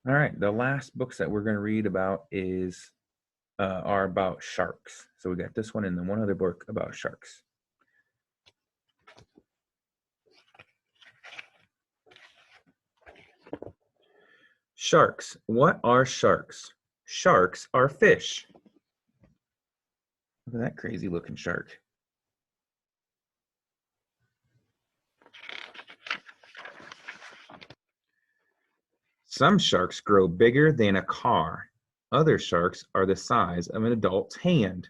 All right, the last books that we're going to read about are about sharks. So we got this one and then one other book about sharks. Sharks. What are sharks? Sharks are fish. Look at that crazy looking shark. Some sharks grow bigger than a car. Other sharks are the size of an adult's hand.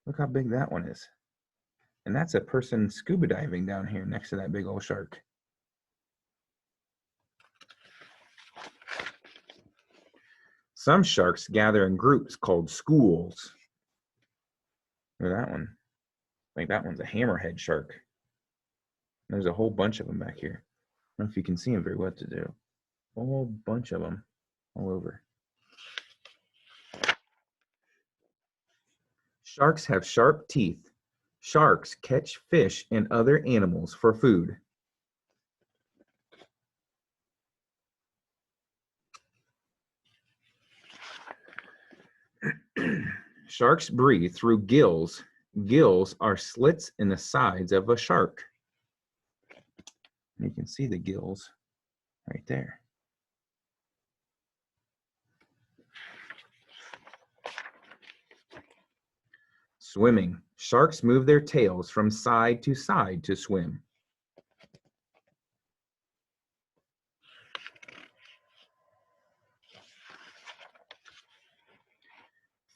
Look how big that one is. And that's a person scuba diving down here next to that big old shark. Some sharks gather in groups called schools. Look at that one. I think that one's a hammerhead shark. There's a whole bunch of them back here. I don't know if you can see them very well to do. A whole bunch of them all over. Sharks have sharp teeth. Sharks catch fish and other animals for food. Sharks breathe through gills. Gills are slits in the sides of a shark. You can see the gills right there. Swimming. Sharks move their tails from side to swim.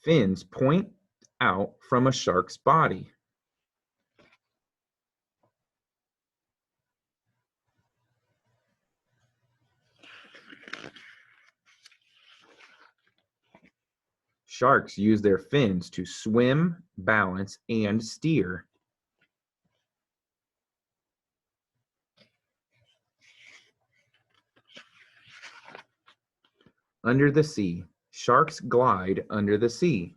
Fins point out from a shark's body. Sharks use their fins to swim, balance, and steer. Under the sea. Sharks glide under the sea.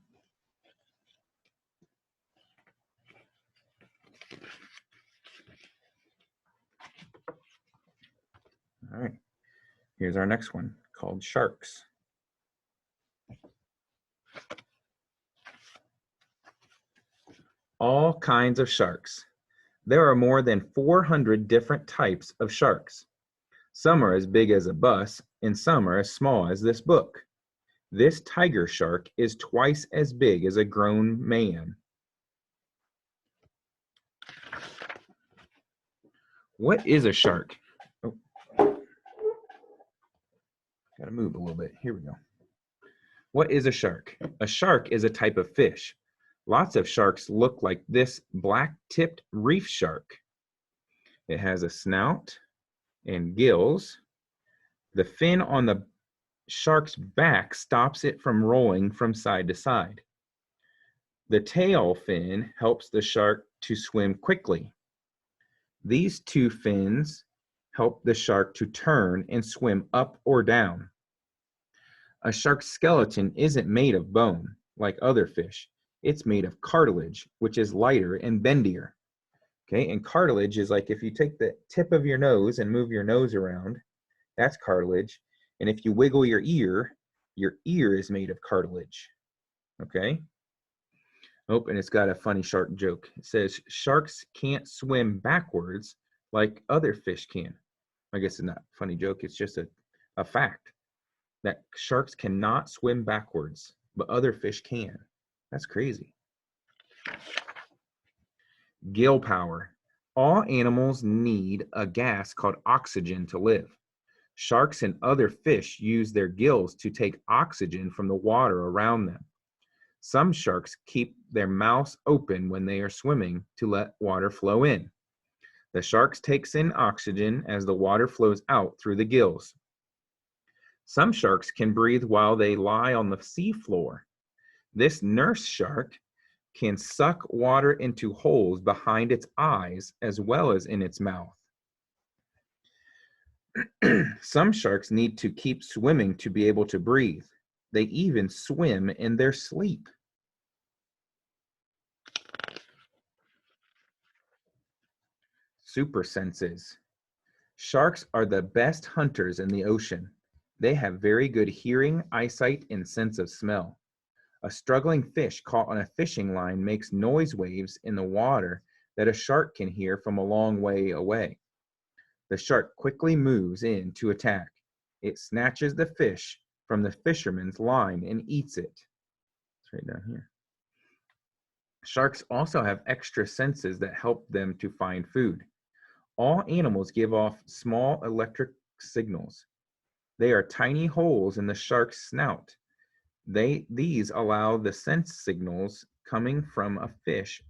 All right, here's our next one called sharks. All kinds of sharks. There are more than 400 different types of sharks. Some are as big as a bus, and some are as small as this book. This tiger shark is twice as big as a grown man. What is a shark? Oh, gotta move a little bit. Here we go. What is a shark? A shark is a type of fish. Lots of sharks look like this black-tipped reef shark. It has a snout and gills. The fin on the shark's back stops it from rolling from side to side. The tail fin helps the shark to swim quickly. These two fins help the shark to turn and swim up or down. A shark's skeleton isn't made of bone like other fish. It's made of cartilage, which is lighter and bendier. Okay, and cartilage is like if you take the tip of your nose and move your nose around, that's cartilage. And if you wiggle your ear is made of cartilage. Okay? Oh, and it's got a funny shark joke. It says, sharks can't swim backwards like other fish can. I guess it's not a funny joke. It's just a fact that sharks cannot swim backwards, but other fish can. That's crazy. Gill power. All animals need a gas called oxygen to live. Sharks and other fish use their gills to take oxygen from the water around them. Some sharks keep their mouths open when they are swimming to let water flow in. The shark takes in oxygen as the water flows out through the gills. Some sharks can breathe while they lie on the seafloor. This nurse shark can suck water into holes behind its eyes as well as in its mouth. Some sharks need to keep swimming to be able to breathe. They even swim in their sleep. Super senses. Sharks are the best hunters in the ocean. They have very good hearing, eyesight, and sense of smell. A struggling fish caught on a fishing line makes noise waves in the water that a shark can hear from a long way away. The shark quickly moves in to attack. It snatches the fish from the fisherman's line and eats it. It's right down here. Sharks also have extra senses that help them to find food. All animals give off small electric signals. They are tiny holes in the shark's snout. These allow the sense signals coming from a fish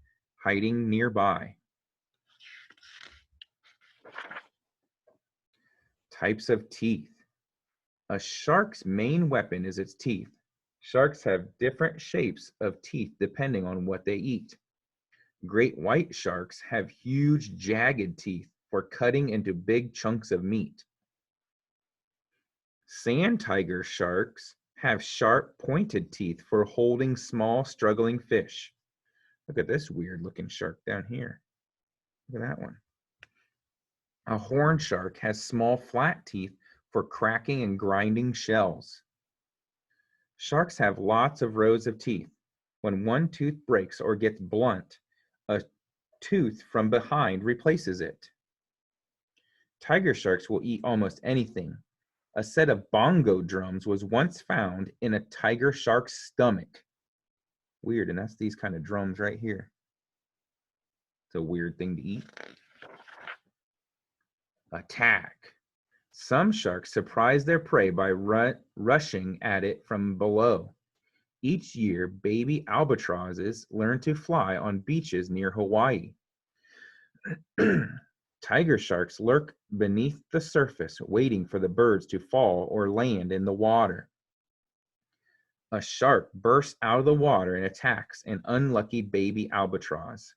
hiding nearby. Types of teeth. A shark's main weapon is its teeth. Sharks have different shapes of teeth depending on what they eat. Great white sharks have huge jagged teeth for cutting into big chunks of meat. Sand tiger sharks have sharp pointed teeth for holding small struggling fish. Look at this weird looking shark down here. Look at that one. A horn shark has small flat teeth for cracking and grinding shells. Sharks have lots of rows of teeth. When one tooth breaks or gets blunt, a tooth from behind replaces it. Tiger sharks will eat almost anything. A set of bongo drums was once found in a tiger shark's stomach. Weird, and that's these kind of drums right here. It's a weird thing to eat. Attack. Some sharks surprise their prey by rushing at it from below. Each year, baby albatrosses learn to fly on beaches near Hawaii. Tiger sharks lurk beneath the surface, waiting for the birds to fall or land in the water. A shark bursts out of the water and attacks an unlucky baby albatross.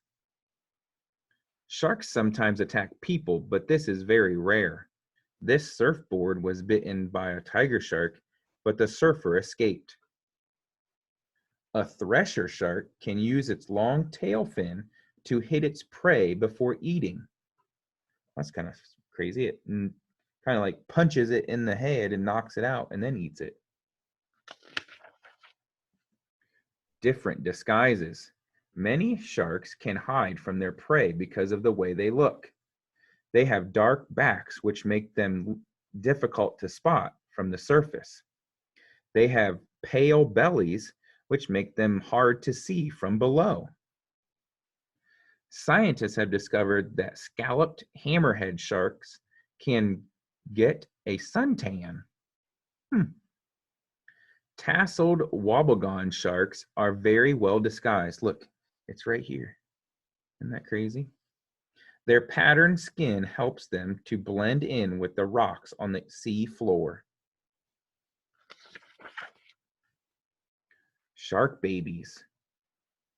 Sharks sometimes attack people, but this is very rare. This surfboard was bitten by a tiger shark, but the surfer escaped. A thresher shark can use its long tail fin to hit its prey before eating. That's kind of crazy. It kind of like punches it in the head and knocks it out and then eats it. Different disguises. Many sharks can hide from their prey because of the way they look. They have dark backs, which make them difficult to spot from the surface. They have pale bellies, which make them hard to see from below. Scientists have discovered that scalloped hammerhead sharks can get a suntan. Tasseled wobbegong sharks are very well disguised. Look, it's right here. Isn't that crazy? Their patterned skin helps them to blend in with the rocks on the sea floor. Shark babies.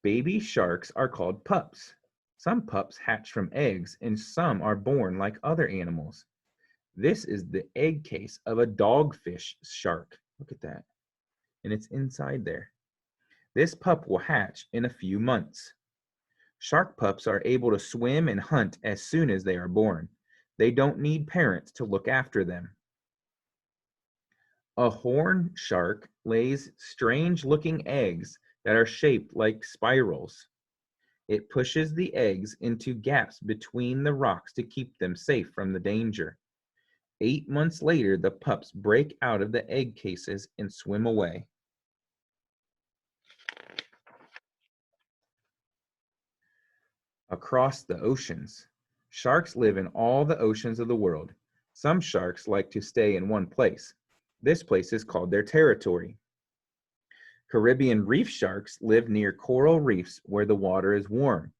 Baby sharks are called pups. Some pups hatch from eggs and some are born like other animals. This is the egg case of a dogfish shark. Look at that. And it's inside there. This pup will hatch in a few months. Shark pups are able to swim and hunt as soon as they are born. They don't need parents to look after them. A horn shark lays strange-looking eggs that are shaped like spirals. It pushes the eggs into gaps between the rocks to keep them safe from the danger. 8 months later, the pups break out of the egg cases and swim away. Across the oceans. Sharks live in all the oceans of the world. Some sharks like to stay in one place. This place is called their territory. Caribbean reef sharks live near coral reefs where the water is warm.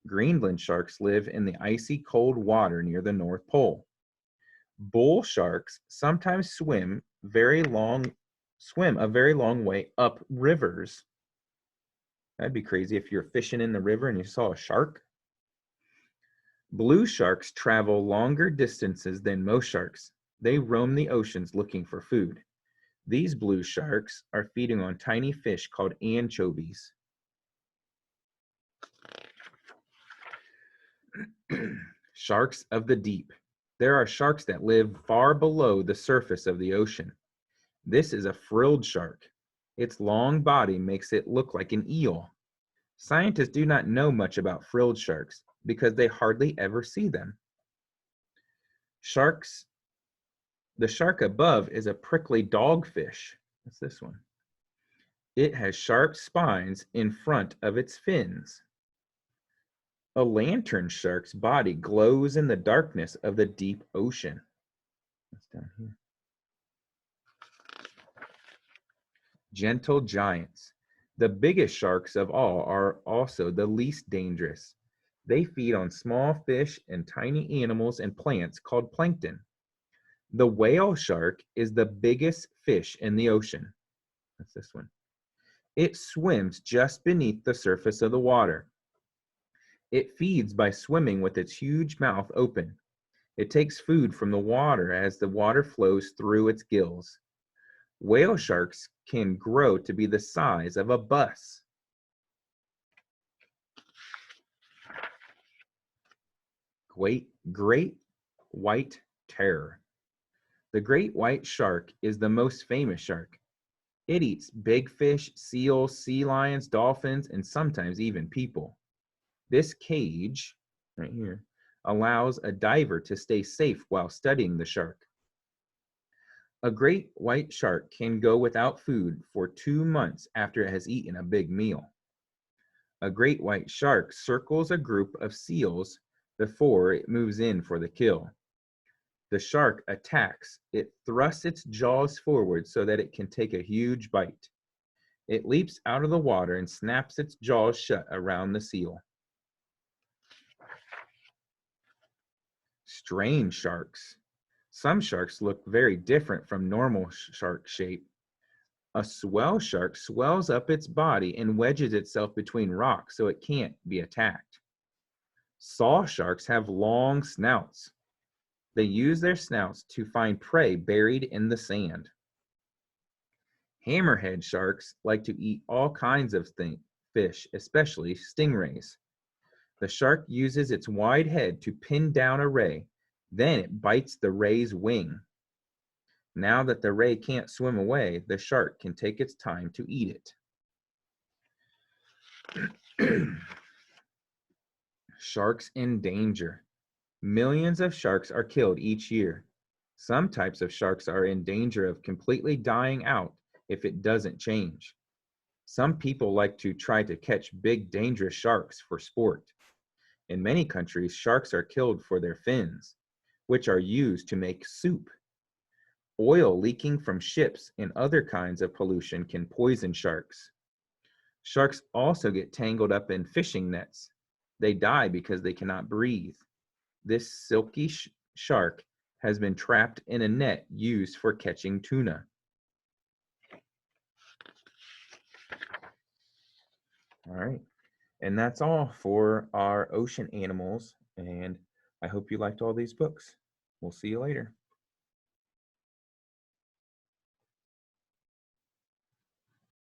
Greenland sharks live in the icy cold water near the North Pole. Bull sharks sometimes swim a very long way up rivers. That'd be crazy if you're fishing in the river and you saw a shark. Blue sharks travel longer distances than most sharks. They roam the oceans looking for food. These blue sharks are feeding on tiny fish called anchovies. Sharks of the deep. There are sharks that live far below the surface of the ocean. This is a frilled shark. Its long body makes it look like an eel. Scientists do not know much about frilled sharks because they hardly ever see them. Sharks, the shark above is a prickly dogfish. What's this one? It has sharp spines in front of its fins. A lantern shark's body glows in the darkness of the deep ocean. That's down here. Gentle giants. The biggest sharks of all are also the least dangerous. They feed on small fish and tiny animals and plants called plankton. The whale shark is the biggest fish in the ocean. That's this one. It swims just beneath the surface of the water. It feeds by swimming with its huge mouth open. It takes food from the water as the water flows through its gills. Whale sharks can grow to be the size of a bus. Great white terror. The great white shark is the most famous shark. It eats big fish, seals, sea lions, dolphins, and sometimes even people. This cage, right here, allows a diver to stay safe while studying the shark. A great white shark can go without food for 2 months after it has eaten a big meal. A great white shark circles a group of seals before it moves in for the kill. The shark attacks. It thrusts its jaws forward so that it can take a huge bite. It leaps out of the water and snaps its jaws shut around the seal. Strange sharks. Some sharks look very different from normal shark shape. A swell shark swells up its body and wedges itself between rocks so it can't be attacked. Saw sharks have long snouts. They use their snouts to find prey buried in the sand. Hammerhead sharks like to eat all kinds of fish, especially stingrays. The shark uses its wide head to pin down a ray. Then it bites the ray's wing. Now that the ray can't swim away, the shark can take its time to eat it. Sharks in danger. Millions of sharks are killed each year. Some types of sharks are in danger of completely dying out if it doesn't change. Some people like to try to catch big, dangerous sharks for sport. In many countries, sharks are killed for their fins, which are used to make soup. Oil leaking from ships and other kinds of pollution can poison sharks. Sharks also get tangled up in fishing nets. They die because they cannot breathe. This silky shark has been trapped in a net used for catching tuna. All right. And that's all for our ocean animals. And I hope you liked all these books. We'll see you later.